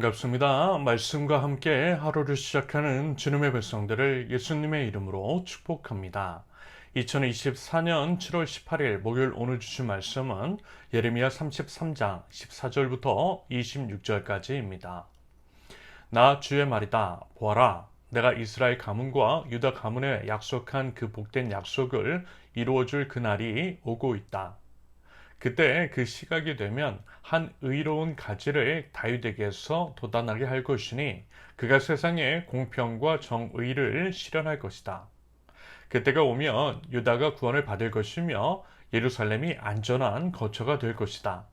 반갑습니다. 말씀과 함께 하루를 시작하는 주님의 백성들을 예수님의 이름으로 축복합니다. 2024년 7월 18일 목요일 오늘 주신 말씀은 예레미야 33장 14절부터 26절까지입니다. 나 주의 말이다. 보아라. 내가 이스라엘 가문과 유다 가문에 약속한 그 복된 약속을 이루어줄 그날이 오고 있다. 그때 그 시각이 되면 한 의로운 가지를 다윗에게서 돋아나게 할 것이니 그가 세상에 공평과 정의를 실현할 것이다. 그때가 오면 유다가 구원을 받을 것이며 예루살렘이 안전한 거처가 될 것이다.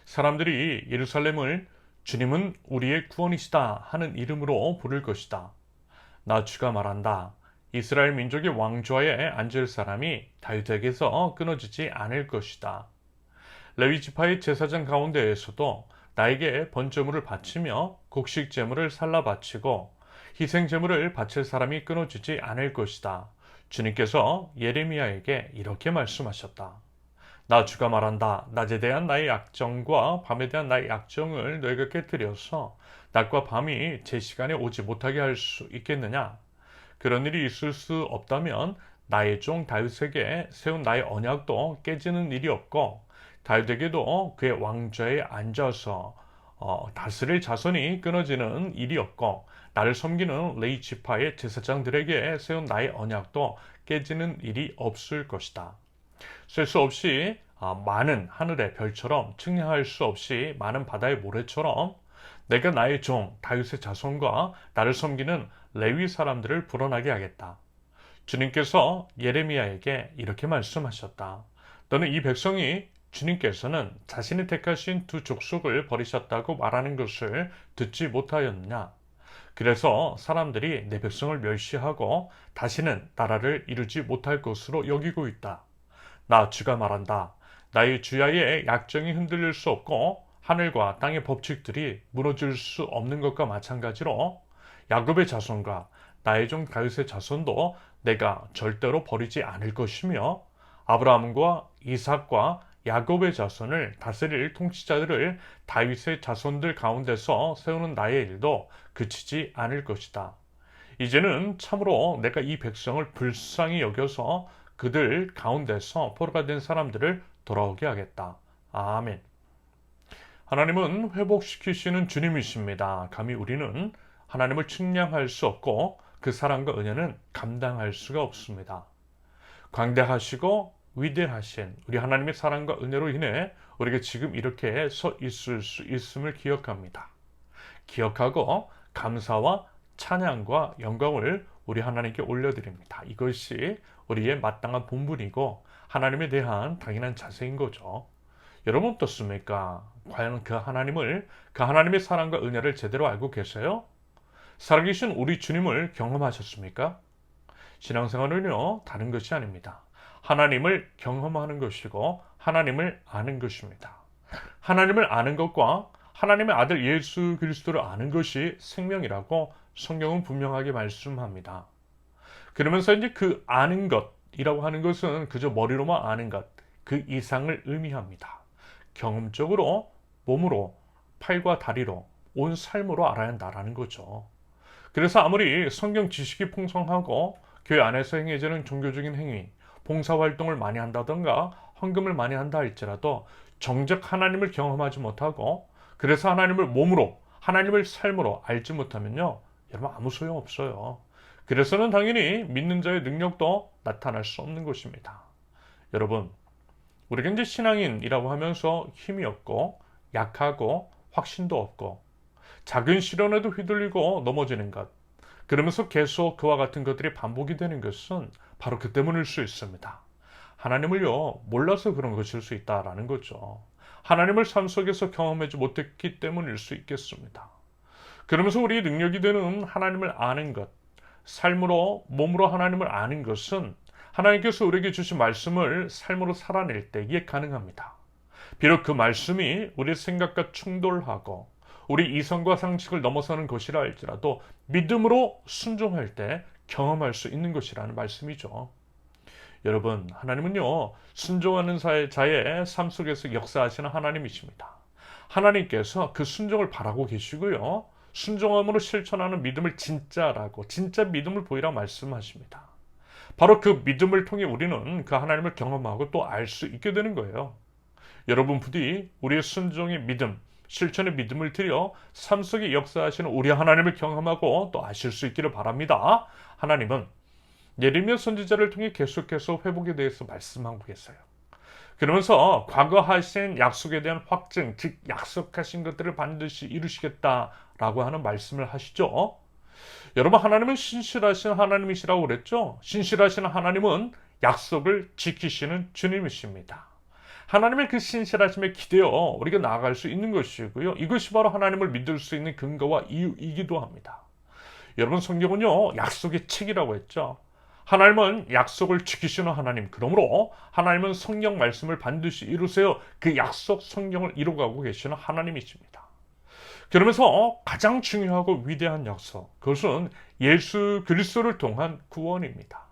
사람들이 예루살렘을 주님은 우리의 구원이시다 하는 이름으로 부를 것이다. 나 주가 말한다. 이스라엘 민족의 왕좌에 앉을 사람이 다윗에게서 끊어지지 않을 것이다. 레위 지파의 제사장 가운데에서도 나에게 번제물을 바치며 곡식 제물을 살라 바치고 희생 제물을 바칠 사람이 끊어지지 않을 것이다. 주님께서 예레미야에게 이렇게 말씀하셨다. 나 주가 말한다. 낮에 대한 나의 약정과 밤에 대한 나의 약정을 너희가 깨뜨려서 낮과 밤이 제 시간에 오지 못하게 할 수 있겠느냐? 그런 일이 있을 수 없다면 나의 종 다윗에게 세운 나의 언약도 깨지는 일이 없고 다윗에게도 그의 왕좌에 앉아서 다스릴 자손이 끊어지는 일이 없고 나를 섬기는 레위 지파의 제사장들에게 세운 나의 언약도 깨지는 일이 없을 것이다. 셀 수 없이 많은 하늘의 별처럼 측량할 수 없이 많은 바다의 모래처럼 내가 나의 종 다윗의 자손과 나를 섬기는 레위 사람들을 불어나게 하겠다. 주님께서 예레미야에게 이렇게 말씀하셨다. 너는 이 백성이 주님께서는 자신이 택하신 두 족속을 버리셨다고 말하는 것을 듣지 못하였느냐? 그래서 사람들이 내 백성을 멸시하고 다시는 나라를 이루지 못할 것으로 여기고 있다. 나 주가 말한다. 나의 주야의 약정이 흔들릴 수 없고 하늘과 땅의 법칙들이 무너질 수 없는 것과 마찬가지로 야곱의 자손과 나의 종 다윗의 자손도 내가 절대로 버리지 않을 것이며 아브라함과 이삭과 야곱의 자손을 다스릴 통치자들을 다윗의 자손들 가운데서 세우는 나의 일도 그치지 않을 것이다. 이제는 참으로 내가 이 백성을 불쌍히 여겨서 그들 가운데서 포로가 된 사람들을 돌아오게 하겠다. 아멘. 하나님은 회복시키시는 주님이십니다. 감히 우리는 하나님을 측량할 수 없고 그 사랑과 은혜는 감당할 수가 없습니다. 광대하시고 위대하신 우리 하나님의 사랑과 은혜로 인해 우리가 지금 이렇게 서 있을 수 있음을 기억합니다. 기억하고 감사와 찬양과 영광을 우리 하나님께 올려드립니다. 이것이 우리의 마땅한 본분이고 하나님에 대한 당연한 자세인 거죠. 여러분 어떻습니까? 과연 그 하나님의 사랑과 은혜를 제대로 알고 계세요? 살아계신 우리 주님을 경험하셨습니까? 신앙생활은요, 다른 것이 아닙니다. 하나님을 경험하는 것이고 하나님을 아는 것입니다. 하나님을 아는 것과 하나님의 아들 예수 그리스도를 아는 것이 생명이라고 성경은 분명하게 말씀합니다. 그러면서 이제 그 아는 것이라고 하는 것은 그저 머리로만 아는 것, 그 이상을 의미합니다. 경험적으로 몸으로 팔과 다리로 온 삶으로 알아야 한다라는 거죠. 그래서 아무리 성경 지식이 풍성하고 교회 안에서 행해지는 종교적인 행위, 봉사활동을 많이 한다던가 헌금을 많이 한다 할지라도 정작 하나님을 경험하지 못하고 그래서 하나님을 몸으로 하나님을 삶으로 알지 못하면요, 여러분 아무 소용없어요. 그래서는 당연히 믿는 자의 능력도 나타날 수 없는 것입니다. 여러분, 우리가 이제 신앙인이라고 하면서 힘이 없고 약하고 확신도 없고 작은 시련에도 휘둘리고 넘어지는 것, 그러면서 계속 그와 같은 것들이 반복이 되는 것은 바로 그 때문일 수 있습니다. 하나님을요, 몰라서 그런 것일 수 있다라는 거죠. 하나님을 삶 속에서 경험하지 못했기 때문일 수 있겠습니다. 그러면서 우리의 능력이 되는 하나님을 아는 것, 삶으로, 몸으로 하나님을 아는 것은 하나님께서 우리에게 주신 말씀을 삶으로 살아낼 때에 가능합니다. 비록 그 말씀이 우리의 생각과 충돌하고 우리 이성과 상식을 넘어서는 것이라 할지라도 믿음으로 순종할 때 경험할 수 있는 것이라는 말씀이죠. 여러분, 하나님은요, 순종하는 자의 삶 속에서 역사하시는 하나님이십니다. 하나님께서 그 순종을 바라고 계시고요. 순종함으로 실천하는 믿음을 진짜라고, 진짜 믿음을 보이라 말씀하십니다. 바로 그 믿음을 통해 우리는 그 하나님을 경험하고 또 알 수 있게 되는 거예요. 여러분 부디 우리의 순종의 믿음, 실천의 믿음을 들여 삶 속에 역사하시는 우리 하나님을 경험하고 또 아실 수 있기를 바랍니다. 하나님은 예레미야 선지자를 통해 계속해서 회복에 대해서 말씀하고 계세요. 그러면서 과거 하신 약속에 대한 확증, 즉 약속하신 것들을 반드시 이루시겠다라고 하는 말씀을 하시죠. 여러분, 하나님은 신실하신 하나님이시라고 그랬죠. 신실하신 하나님은 약속을 지키시는 주님이십니다. 하나님의 그 신실하심에 기대어 우리가 나아갈 수 있는 것이고요. 이것이 바로 하나님을 믿을 수 있는 근거와 이유이기도 합니다. 여러분, 성경은요, 약속의 책이라고 했죠. 하나님은 약속을 지키시는 하나님. 그러므로 하나님은 성경 말씀을 반드시 이루세요. 그 약속 성경을 이루어가고 계시는 하나님이십니다. 그러면서 가장 중요하고 위대한 약속, 그것은 예수 그리스도를 통한 구원입니다.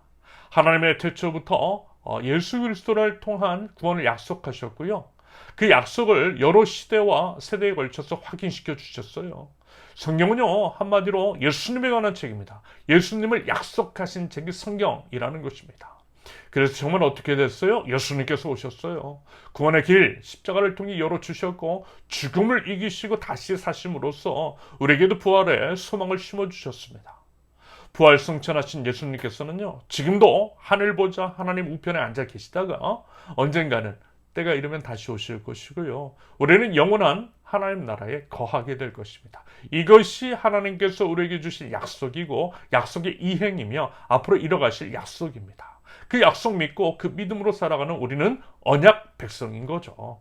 하나님의 태초부터 예수 그리스도를 통한 구원을 약속하셨고요. 그 약속을 여러 시대와 세대에 걸쳐서 확인시켜 주셨어요. 성경은요, 한마디로 예수님에 관한 책입니다. 예수님을 약속하신 책이 성경이라는 것입니다. 그래서 정말 어떻게 됐어요? 예수님께서 오셨어요. 구원의 길, 십자가를 통해 열어주셨고 죽음을 이기시고 다시 사심으로써 우리에게도 부활의 소망을 심어주셨습니다. 부활 승천하신 예수님께서는요, 지금도 하늘 보좌 하나님 우편에 앉아 계시다가 언젠가는 때가 이르면 다시 오실 것이고요. 우리는 영원한 하나님 나라에 거하게 될 것입니다. 이것이 하나님께서 우리에게 주신 약속이고 약속의 이행이며 앞으로 이뤄가실 약속입니다. 그 약속 믿고 그 믿음으로 살아가는 우리는 언약 백성인 거죠.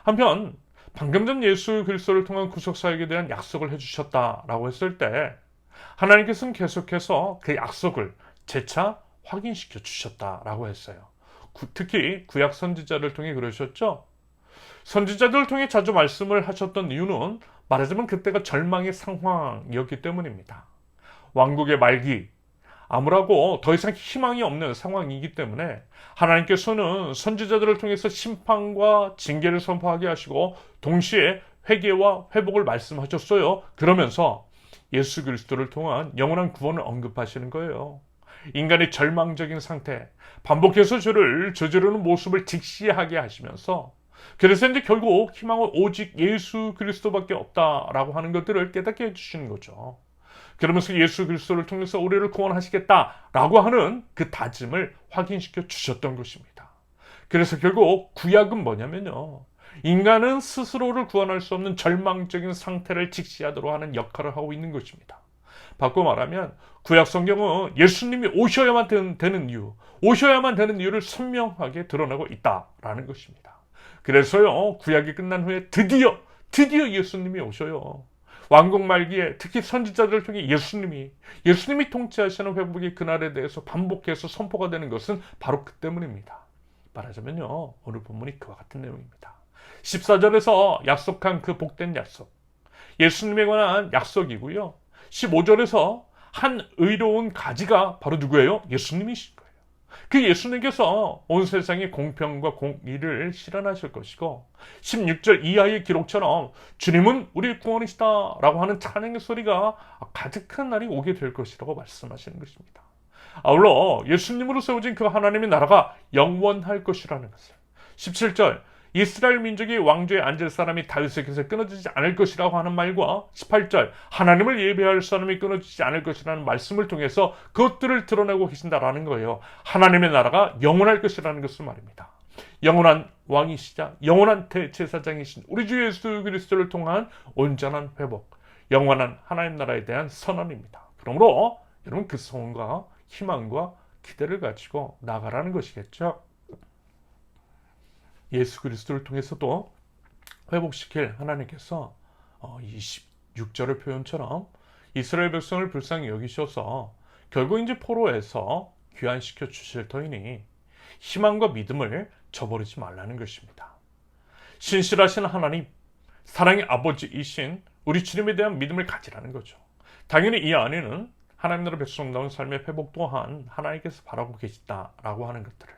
한편 방금 전 예수 그리스도를 통한 구속사역에 대한 약속을 해주셨다라고 했을 때 하나님께서는 계속해서 그 약속을 재차 확인시켜 주셨다라고 했어요. 특히 구약 선지자를 통해 그러셨죠. 선지자들을 통해 자주 말씀을 하셨던 이유는 말하자면 그때가 절망의 상황이었기 때문입니다. 왕국의 말기, 아무라고 더 이상 희망이 없는 상황이기 때문에 하나님께서는 선지자들을 통해서 심판과 징계를 선포하게 하시고 동시에 회개와 회복을 말씀하셨어요. 그러면서 예수 그리스도를 통한 영원한 구원을 언급하시는 거예요. 인간의 절망적인 상태, 반복해서 죄를 저지르는 모습을 직시하게 하시면서 그래서 이제 결국 희망은 오직 예수 그리스도밖에 없다라고 하는 것들을 깨닫게 해주시는 거죠. 그러면서 예수 그리스도를 통해서 우리를 구원하시겠다라고 하는 그 다짐을 확인시켜 주셨던 것입니다. 그래서 결국 구약은 뭐냐면요, 인간은 스스로를 구원할 수 없는 절망적인 상태를 직시하도록 하는 역할을 하고 있는 것입니다. 바꿔 말하면 구약 성경은 예수님이 오셔야만 되는 이유, 오셔야만 되는 이유를 선명하게 드러내고 있다라는 것입니다. 그래서요, 구약이 끝난 후에 드디어 예수님이 오셔요. 왕국 말기에 특히 선지자들을 통해 예수님이 통치하시는 회복의 그날에 대해서 반복해서 선포가 되는 것은 바로 그 때문입니다. 말하자면요, 오늘 본문이 그와 같은 내용입니다. 14절에서 약속한 그 복된 약속, 예수님에 관한 약속이고요. 15절에서 한 의로운 가지가 바로 누구예요? 예수님이신 거예요. 그 예수님께서 온 세상에 공평과 공의를 실현하실 것이고 16절 이하의 기록처럼 주님은 우리 구원이시다 라고 하는 찬양의 소리가 가득한 날이 오게 될 것이라고 말씀하시는 것입니다. 아울러 예수님으로 세워진 그 하나님의 나라가 영원할 것이라는 것을, 17절 이스라엘 민족이 왕조에 앉을 사람이 다윗에게서 끊어지지 않을 것이라고 하는 말과 18절 하나님을 예배할 사람이 끊어지지 않을 것이라는 말씀을 통해서 그것들을 드러내고 계신다라는 거예요. 하나님의 나라가 영원할 것이라는 것을 말입니다. 영원한 왕이시자 영원한 대제사장이신 우리 주 예수 그리스도를 통한 온전한 회복, 영원한 하나님 나라에 대한 선언입니다. 그러므로 여러분 그 소원과 희망과 기대를 가지고 나아가라는 것이겠죠. 예수 그리스도를 통해서도 회복시킬 하나님께서 26절의 표현처럼 이스라엘 백성을 불쌍히 여기셔서 결국 이제 포로에서 귀환시켜 주실 터이니 희망과 믿음을 저버리지 말라는 것입니다. 신실하신 하나님, 사랑의 아버지이신 우리 주님에 대한 믿음을 가지라는 거죠. 당연히 이 안에는 하나님 나라 백성다운 삶의 회복 또한 하나님께서 바라고 계시다라고 하는 것들을,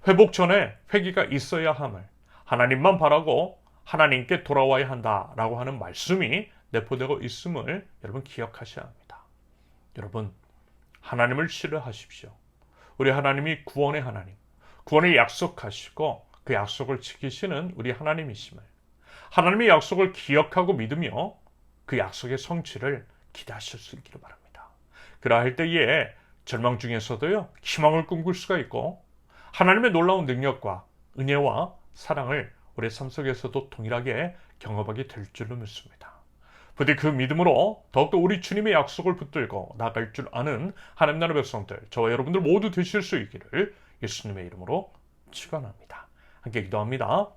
회복 전에 회개가 있어야 함을, 하나님만 바라고 하나님께 돌아와야 한다라고 하는 말씀이 내포되고 있음을 여러분 기억하셔야 합니다. 여러분, 하나님을 신뢰하십시오. 우리 하나님이 구원의 하나님, 구원을 약속하시고 그 약속을 지키시는 우리 하나님이심을, 하나님의 약속을 기억하고 믿으며 그 약속의 성취를 기대하실 수 있기를 바랍니다. 그러할 때에 절망 중에서도요, 희망을 꿈꿀 수가 있고 하나님의 놀라운 능력과 은혜와 사랑을 우리 삶 속에서도 동일하게 경험하게 될 줄로 믿습니다. 부디 그 믿음으로 더욱더 우리 주님의 약속을 붙들고 나아갈 줄 아는 하나님 나라 백성들, 저와 여러분들 모두 되실 수 있기를 예수님의 이름으로 축원합니다. 함께 기도합니다.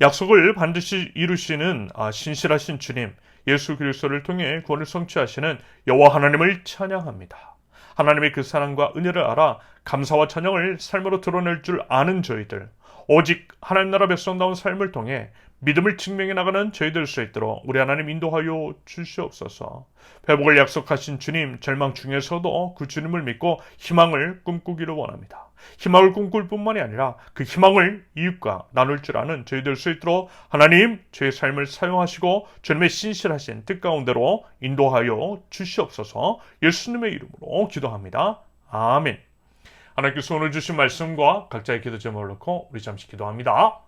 약속을 반드시 이루시는 신실하신 주님, 예수 그리스도를 통해 구원을 성취하시는 여호와 하나님을 찬양합니다. 하나님의 그 사랑과 은혜를 알아 감사와 찬양을 삶으로 드러낼 줄 아는 저희들, 오직 하나님 나라 백성다운 삶을 통해 믿음을 증명해 나가는 저희들 수 있도록 우리 하나님 인도하여 주시옵소서. 회복을 약속하신 주님, 절망 중에서도 그 주님을 믿고 희망을 꿈꾸기를 원합니다. 희망을 꿈꿀 뿐만이 아니라 그 희망을 이웃과 나눌 줄 아는 저희들 수 있도록 하나님 저의 삶을 사용하시고 주님의 신실하신 뜻 가운데로 인도하여 주시옵소서. 예수님의 이름으로 기도합니다. 아멘. 하나님께서 오늘 주신 말씀과 각자의 기도 제목을 놓고 우리 잠시 기도합니다.